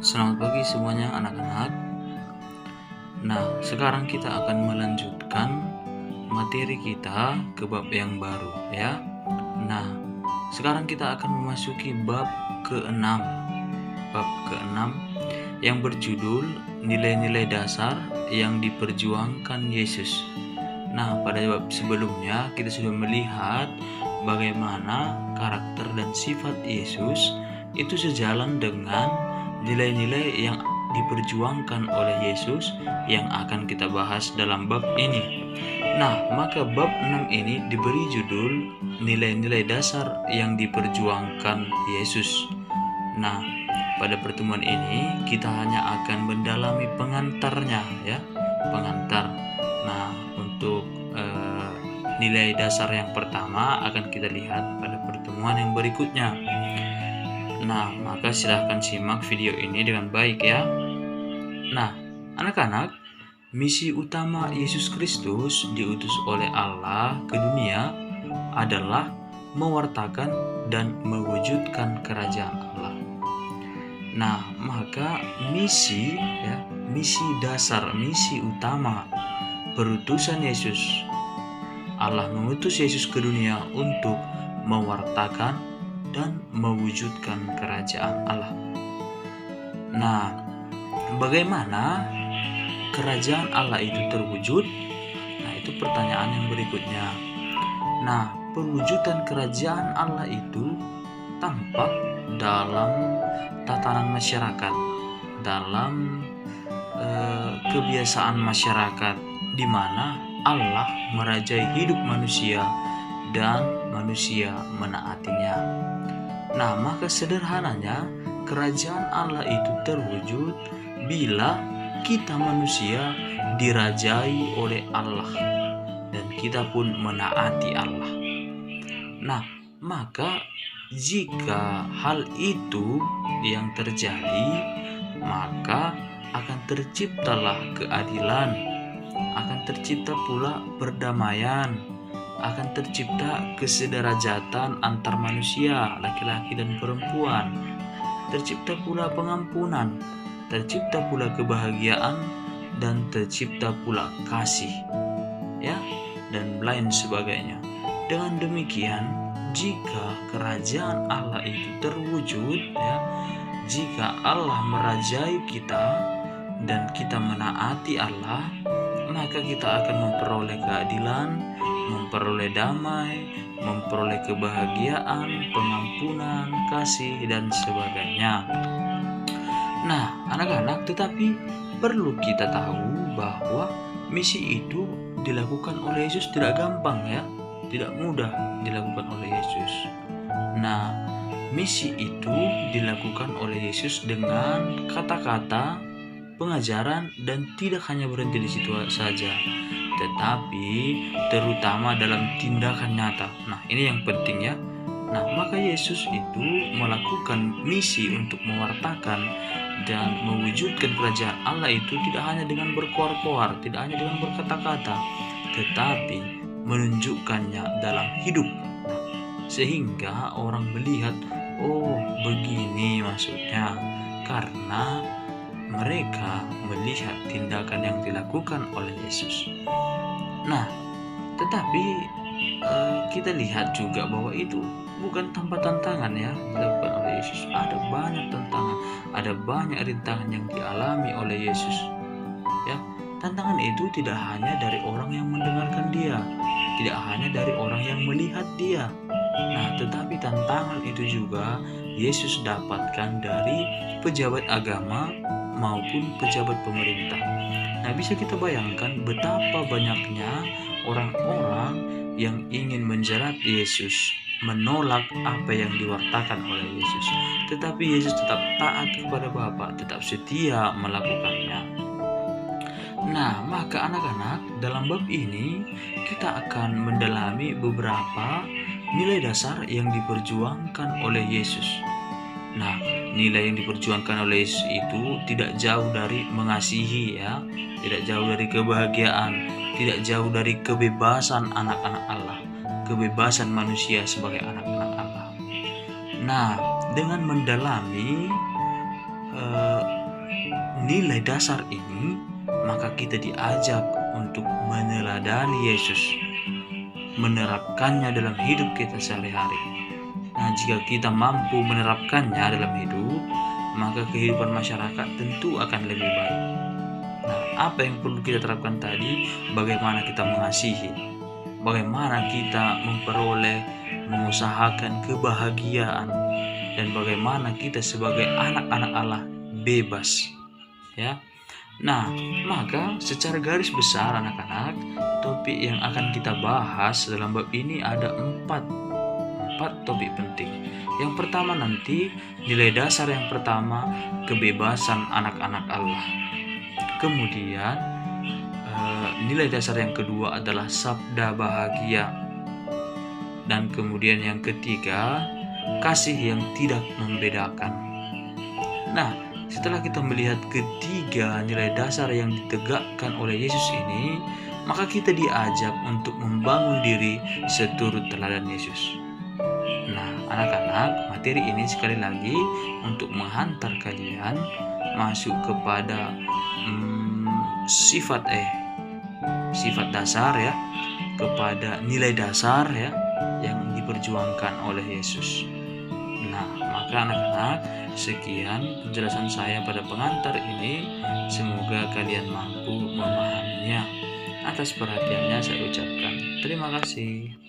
Selamat pagi semuanya anak-anak. Nah, sekarang kita akan melanjutkan materi kita ke bab yang baru ya. Nah, sekarang kita akan memasuki bab ke-6. Bab ke-6 yang berjudul nilai-nilai dasar yang diperjuangkan Yesus. Nah, pada bab sebelumnya kita sudah melihat bagaimana karakter dan sifat Yesus itu sejalan dengan nilai-nilai yang diperjuangkan oleh Yesus yang akan kita bahas dalam bab ini. Nah, maka bab 6 ini diberi judul nilai-nilai dasar yang diperjuangkan Yesus. Nah, pada pertemuan ini kita hanya akan mendalami pengantarnya ya, pengantar. Nah, untuk nilai dasar yang pertama akan kita lihat pada pertemuan yang berikutnya. Nah, maka silahkan simak video ini dengan baik ya. Nah, anak-anak, misi utama Yesus Kristus diutus oleh Allah ke dunia adalah mewartakan dan mewujudkan kerajaan Allah. Nah, maka misi dasar, misi utama perutusan Yesus. Allah mengutus Yesus ke dunia untuk mewartakan dan mewujudkan kerajaan Allah. Nah, bagaimana kerajaan Allah itu terwujud? Nah, itu pertanyaan yang berikutnya. Nah, perwujudan kerajaan Allah itu tampak dalam tatanan masyarakat, dalam kebiasaan masyarakat, di mana Allah merajai hidup manusia dan manusia menaatinya. Nah, maka sederhananya kerajaan Allah itu terwujud bila kita manusia dirajai oleh Allah dan kita pun menaati Allah. Nah, maka jika hal itu yang terjadi, maka akan terciptalah keadilan, akan tercipta pula perdamaian, akan tercipta kesederajatan antar manusia, laki-laki dan perempuan, tercipta pula pengampunan, tercipta pula kebahagiaan, dan tercipta pula kasih ya, dan lain sebagainya. Dengan demikian, jika kerajaan Allah itu terwujud ya, jika Allah merajai kita dan kita menaati Allah, maka kita akan memperoleh keadilan, memperoleh damai, memperoleh kebahagiaan, pengampunan, kasih, dan sebagainya. Nah, anak-anak, tetapi perlu kita tahu bahwa misi itu dilakukan oleh Yesus tidak gampang ya, tidak mudah dilakukan oleh Yesus. Nah, misi itu dilakukan oleh Yesus dengan kata-kata, pengajaran, dan tidak hanya berhenti di situ saja, tetapi terutama dalam tindakan nyata. Nah, ini yang penting ya. Nah, maka Yesus itu melakukan misi untuk mewartakan dan mewujudkan kerajaan Allah itu tidak hanya dengan berkoar-koar, tidak hanya dengan berkata-kata, tetapi menunjukkannya dalam hidup. Nah, sehingga orang melihat, oh begini maksudnya, karena mereka melihat tindakan yang dilakukan oleh Yesus. Nah, tetapi kita lihat juga bahwa itu bukan tanpa tantangan ya dilakukan oleh Yesus. Ada banyak tantangan, ada banyak rintangan yang dialami oleh Yesus. Ya, tantangan itu tidak hanya dari orang yang mendengarkan Dia, tidak hanya dari orang yang melihat Dia. Nah, tetapi tantangan itu juga Yesus dapatkan dari pejabat agama maupun pejabat pemerintah. Nah, bisa kita bayangkan betapa banyaknya orang-orang yang ingin menjerat Yesus, menolak apa yang diwartakan oleh Yesus. Tetapi Yesus tetap taat kepada Bapa, tetap setia melakukannya. Nah, maka anak-anak, dalam bab ini kita akan mendalami beberapa nilai dasar yang diperjuangkan oleh Yesus. Nah, nilai yang diperjuangkan oleh Yesus itu tidak jauh dari mengasihi ya, tidak jauh dari kebahagiaan, tidak jauh dari kebebasan anak-anak Allah, kebebasan manusia sebagai anak-anak Allah. Nah, dengan mendalami eh, nilai dasar ini, maka kita diajak untuk meneladani Yesus, menerapkannya dalam hidup kita sehari-hari. Nah, jika kita mampu menerapkannya dalam hidup, maka kehidupan masyarakat tentu akan lebih baik. Nah, apa yang perlu kita terapkan tadi? Bagaimana kita mengasihi, bagaimana kita memperoleh, mengusahakan kebahagiaan, dan bagaimana kita sebagai anak-anak Allah bebas, ya. Nah, maka secara garis besar anak-anak, topik yang akan kita bahas dalam bab ini ada empat topik penting. Yang pertama nanti, nilai dasar yang pertama, kebebasan anak-anak Allah. Kemudian nilai dasar yang kedua adalah sabda bahagia. Dan kemudian yang ketiga, kasih yang tidak membedakan. Nah, setelah kita melihat ketiga nilai dasar yang ditegakkan oleh Yesus ini, maka kita diajak untuk membangun diri seturut teladan Yesus. Nah, anak-anak, materi ini sekali lagi untuk menghantar kalian masuk kepada sifat dasar, ya, kepada nilai dasar, ya, yang diperjuangkan oleh Yesus. Nah, maka anak-anak, sekian penjelasan saya pada pengantar ini. Semoga kalian mampu memahaminya. Atas perhatiannya saya ucapkan terima kasih.